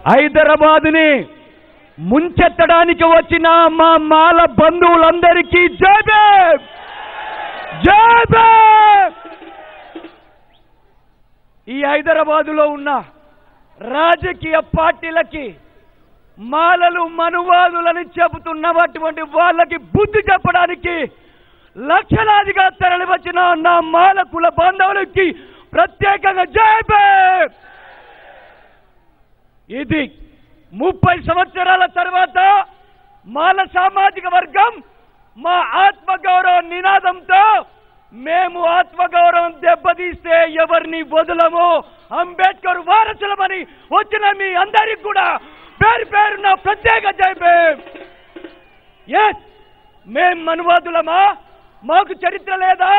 హైదరాబాదుని ముంచెత్తడానికి వచ్చిన మా మాల బంధువులందరికీ జై భీమ్, జై భీమ్. ఈ హైదరాబాదులో ఉన్న రాజకీయ పార్టీలకి మాలలు మనువాదులని చెబుతున్నటువంటి వాళ్ళకి బుద్ధి చెప్పడానికి లక్షలాదిగా తరలి వచ్చిన నా మాల కుల బాంధవులకి ప్రత్యేకంగా జై భీమ్. ఇది 30 సంవత్సరాల తర్వాత మాల సామాజిక వర్గం మా ఆత్మగౌరవ నినాదంతో మేము ఆత్మగౌరవం దెబ్బతీస్తే ఎవరిని వదలము, అంబేద్కర్ వారసులమని వచ్చిన మీ అందరికి కూడా పేరు పేరున ప్రత్యేక జై భీమ్. ఎస్, మేం మనువాదులమా? మాకు చరిత్ర లేదా?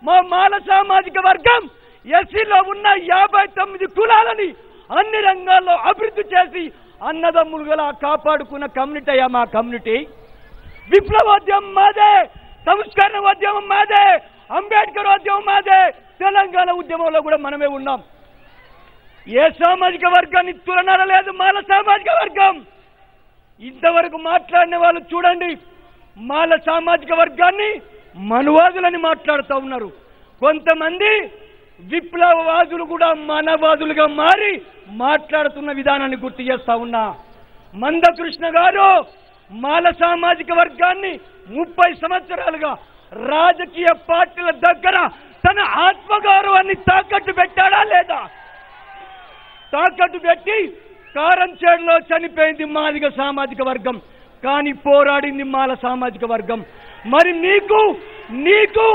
మా మాల సామాజిక వర్గం ఎస్సీలో ఉన్న 59 కులాలని అన్ని రంగాల్లో అభివృద్ధి చేసి అన్నదమ్ములుగా కాపాడుకున్న కమ్యూనిటీ అయ్యా మా కమ్యూనిటీ. విప్లవోద్యమం మాదే, సంస్కరణోద్యమం మాదే, అంబేద్కర్ ఉద్యమం మాదే, తెలంగాణ ఉద్యమంలో కూడా మనమే ఉన్నాం. ఏ సామాజిక వర్గాన్ని తులనాడ లేదు మాల సామాజిక వర్గం. ఇంతవరకు మాట్లాడిన వాళ్ళు చూడండి, మాల సామాజిక వర్గాన్ని మనువాదులని మాట్లాడుతూ ఉన్నారు. కొంతమంది విప్లవవాదులు కూడా మనవాదులుగా మారి మాట్లాడుతున్న విధానాన్ని గుర్తు చేస్తా ఉన్నా. మందకృష్ణ గారు మాల సామాజిక వర్గాన్ని 30 సంవత్సరాలుగా రాజకీయ పార్టీల దగ్గర తన ఆత్మగౌరవాన్ని తాకట్టు పెట్టాడా లేదా? తాకట్టు పెట్టి కారంచేడులో చనిపోయింది మాదిగ సామాజిక వర్గం, కానీ పోరాడింది మాల సామాజిక వర్గం. మరి నీకు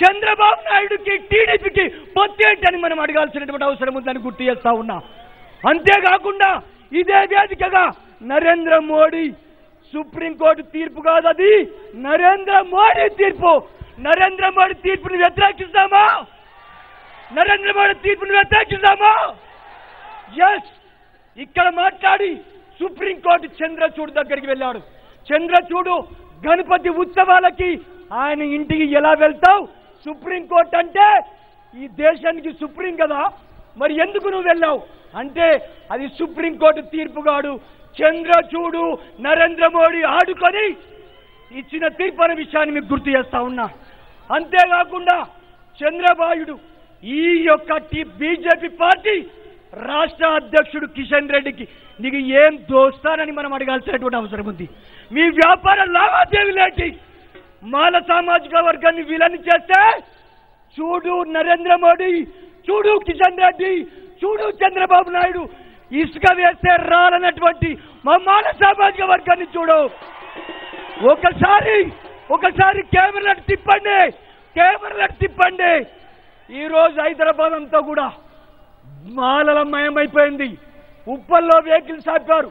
చంద్రబాబు నాయుడుకి టీడీపీకి పొత్తేంటని మనం అడగాల్సినటువంటి అవసరం ఉందని గుర్తు చేస్తా ఉన్నా. అంతేకాకుండా ఇదే వేదికగా నరేంద్ర మోడీ సుప్రీంకోర్టు తీర్పు కాదు, అది నరేంద్ర మోడీ తీర్పు. నరేంద్ర మోడీ తీర్పుని వ్యతిరేకిస్తామా? నరేంద్ర మోడీ తీర్పుని వ్యతిరేకిస్తామా? ఎస్, ఇక్కడ మాట్లాడి సుప్రీంకోర్టు చంద్రచూడు దగ్గరికి వెళ్ళాడు. చంద్రచూడు గణపతి ఉత్సవాలకి ఆయన ఇంటికి ఎలా వెళ్తావు? సుప్రీంకోర్టు అంటే ఈ దేశానికి సుప్రీం కదా, మరి ఎందుకు నువ్వు వెళ్ళావు అంటే అది సుప్రీంకోర్టు తీర్పు కాదు, చంద్రచూడు నరేంద్ర మోడీ ఆడుకొని ఇచ్చిన తీర్పు అనే విషయాన్ని మీకు గుర్తు చేస్తా ఉన్నా. అంతేకాకుండా చంద్రబాబు ఈ యొక్క బీజేపీ పార్టీ రాష్ట్ర అధ్యక్షుడు కిషన్ రెడ్డికి నీకు ఏం దోస్తానని మనం అడగాల్సినటువంటి అవసరం ఉంది. మీ వ్యాపార లావాదేవీలేంటి? మాల సామాజిక వర్గాన్ని విలన్ చేస్తే చూడు నరేంద్ర మోడీ, చూడు కిషన్ రెడ్డి, చూడు చంద్రబాబు నాయుడు ఇసుక వేస్తే రాలన్నటువంటి మా మాల సామాజిక వర్గాన్ని చూడు. ఒకసారి కెమెరాలు తిప్పండి. ఈరోజు హైదరాబాద్ అంతా కూడా మాలల మయమైపోయింది. ఉప్పల్లో వెహికల్స్ ఆపారు,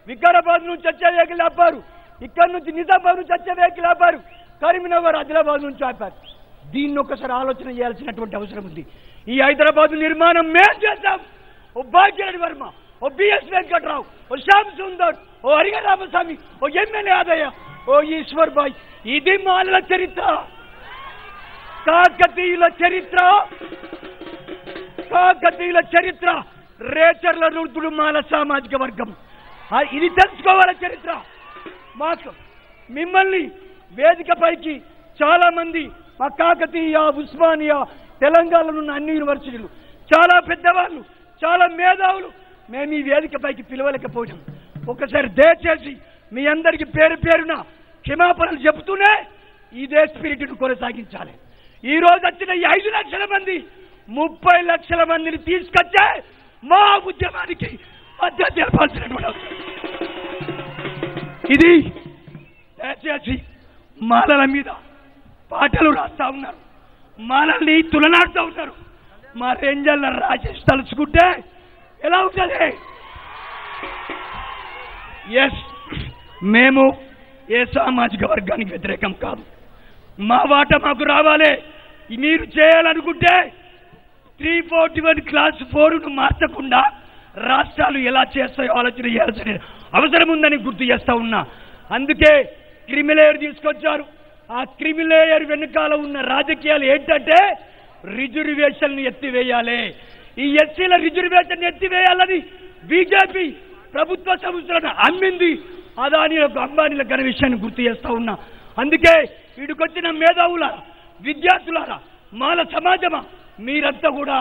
వికారాబాద్ నుంచి వచ్చే వెహికల్ ఆపారు, ఇక్కడ నుంచి నిజామాబాద్ నుంచి వచ్చే వెహికల్ ఆపారు, కరీంనగర్ ఆదిలాబాద్ నుంచి ఆపారు. దీన్ని ఒకసారి ఆలోచన చేయాల్సినటువంటి అవసరం ఉంది. ఈ హైదరాబాద్ నిర్మాణం మేం చేద్దాం. ఓ భాగ్యరెడ్డి వర్మ, ఓ బిఎస్ వెంకట్రావు, ఓ శ్యామ్ సుందర్, ఓ హరిహర రామస్వామి, ఓ ఎమ్మెల్యే ఆదయ్య, ఓ ఈశ్వర్ బాయ్. ఇది మాలల చరిత్ర, కాకతీయుల చరిత్ర. రేచర్ల రుద్రుడు మాల సామాజిక వర్గం. ఇది తెలుసుకోవాల చరిత్ర. మాకు మిమ్మల్ని వేదికపైకి చాలా మంది మా కాకతీయ, ఉస్మానియా, తెలంగాణలో ఉన్న అన్ని యూనివర్సిటీలు చాలా పెద్దవాళ్ళు, చాలా మేధావులు మేము ఈ వేదికపైకి పిలవలేకపోయాం. ఒకసారి దయచేసి మీ అందరికీ పేరు పేరున క్షమాపణలు చెబుతూనే ఇదే స్పిరిట్ను కొనసాగించాలి. ఈ రోజు వచ్చిన ఈ 5 లక్షల మంది 30 లక్షల మందిని తీసుకొచ్చే మా ఉద్యమానికి మద్దతు తెలపాల్సినటువంటి అవసరం. ఇది దయచేసి మాలల మీద పాటలు రాస్తా ఉన్నారు, మాలల్ని తులనాడుతూ ఉన్నారు. మా రేంజర్ల రాజేష్ తలుచుకుంటే ఎలా ఉంటుంది? ఎస్, మేము ఏ సామాజిక వర్గానికి వ్యతిరేకం కాదు. మా వాట మాకు రావాలి. మీరు చేయాలనుకుంటే 341 క్లాస్ 4ను మార్చకుండా రాష్ట్రాలు ఎలా చేస్తాయో ఆలోచన చేయాల్సిన అవసరం ఉందని గుర్తు చేస్తా ఉన్నా. అందుకే క్రిమిలేయర్ తీసుకొచ్చారు. ఆ క్రిమిలేయర్ వెనుకాల ఉన్న రాజకీయాలు ఏంటంటే రిజర్వేషన్ ఎత్తివేయాలి. ఈ ఎస్సీల రిజర్వేషన్ ఎత్తివేయాలని బీజేపీ ప్రభుత్వ సంస్థలను అమ్మింది అదానీలకు అంబానీలకు అనే విషయాన్ని గుర్తు చేస్తా ఉన్నా. అందుకే వీడికొచ్చిన మేధావుల విద్యార్థులారా మాల సమాజమా మీరంతా కూడా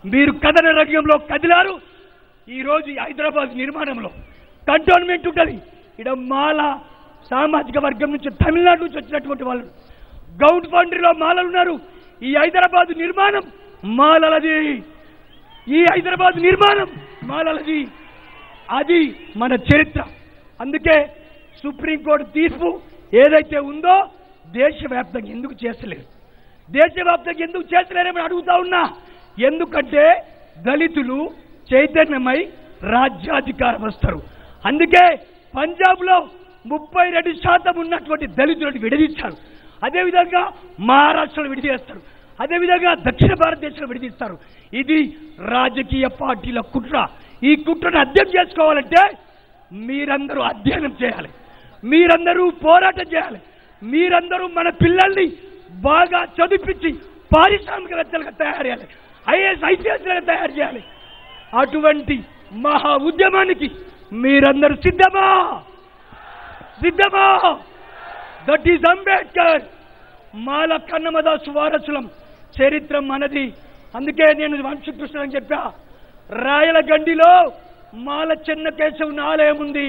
మీరు కథన రంగంలో కదిలారు. ఈరోజు హైదరాబాద్ నిర్మాణంలో కంటోన్మెంట్ ఉంటుంది. ఇక్కడ మాల సామాజిక వర్గం నుంచి తమిళనాడు నుంచి వచ్చినటువంటి వాళ్ళు గౌడ్ ఫౌండరీలో మాలలు ఉన్నారు. ఈ హైదరాబాద్ నిర్మాణం మాలలది, ఈ హైదరాబాద్ నిర్మాణం మాలలది. అది మన చరిత్ర. అందుకే సుప్రీంకోర్టు తీర్పు ఏదైతే ఉందో దేశవ్యాప్తంగా ఎందుకు చేస్తలేరు, దేశవ్యాప్తంగా ఎందుకు చేస్తలేరని అడుగుతా ఉన్నా. ఎందుకంటే దళితులు చైతన్యమై రాజ్యాధికారం వస్తారు. అందుకే పంజాబ్లో 32% ఉన్నటువంటి దళితులను విడదీశారు. అదేవిధంగా మహారాష్ట్రలో విడదీస్తారు, అదేవిధంగా దక్షిణ భారతదేశంలో విడదీస్తారు. ఇది రాజకీయ పార్టీల కుట్ర. ఈ కుట్రను అధ్యయనం చేసుకోవాలంటే మీరందరూ అధ్యయనం చేయాలి, మీరందరూ పోరాటం చేయాలి, మీరందరూ మన పిల్లల్ని బాగా చదివించి పారిశ్రామికవేత్తలుగా తయారు చేయాలి, ఐఏఎస్ ఐపీఎస్లుగా తయారు చేయాలి. అటువంటి మహా ఉద్యమానికి మీరందరూ సిద్ధమా? సిద్ధమా? That is Ambedkar. మాల కన్నమదాసు వారసులం, చరిత్ర మనది. అందుకే నేను వంశకృష్ణ అని చెప్పా. రాయలగండిలో మాల చెన్నకేశవుని ఆలయం ఉంది.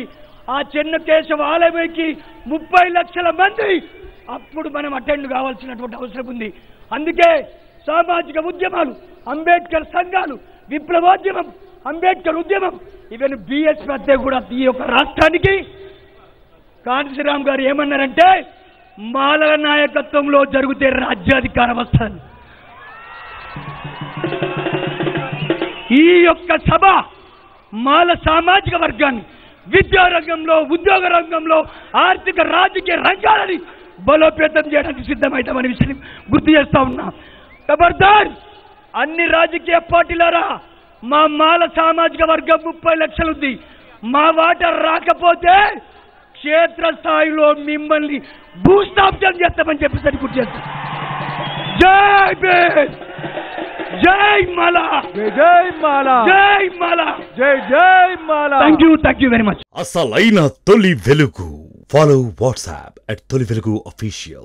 ఆ చెన్నకేశవ ఆలయంకి 30 లక్షల మంది అప్పుడు మనం అటెండ్ కావాల్సినటువంటి అవసరం ఉంది. అందుకే సామాజిక ఉద్యమాలు, అంబేద్కర్ సంఘాలు, విప్లవోద్యమం, అంబేద్కర్ ఉద్యమం, ఈవెన్ బిఎస్ మధ్య కూడా ఈ యొక్క రాష్ట్రానికి కాంశీరామ్ గారు ఏమన్నారంటే మాలల నాయకత్వంలో జరిగితే రాజ్యాధికారం వస్తుంది. ఈ యొక్క సభ మాల సామాజిక వర్గాన్ని విద్యా రంగంలో, ఉద్యోగ రంగంలో, ఆర్థిక రాజకీయ రంగాలని బలోపేతం చేయడానికి సిద్ధమవుతామనే విషయాన్ని గుర్తు చేస్తా ఉన్నా. ఖబర్దార్ అన్ని రాజకీయ పార్టీలారా, మా మాల సామాజిక వర్గం 30 లక్షలు ఉంది. మా వాటా రాకపోతే క్షేత్రస్థాయిలో మిమ్మల్ని భూస్థాపితం చేస్తామని చెప్పేసి గుర్తు చేస్తాం. జై భీమ్, జై మాల, జై మాల, జై మాల, జై Mala. Thank you very much. అసలైన తొలి వెలుగు. ఫాలో వాట్సాప్ @తొలి వెలుగు official.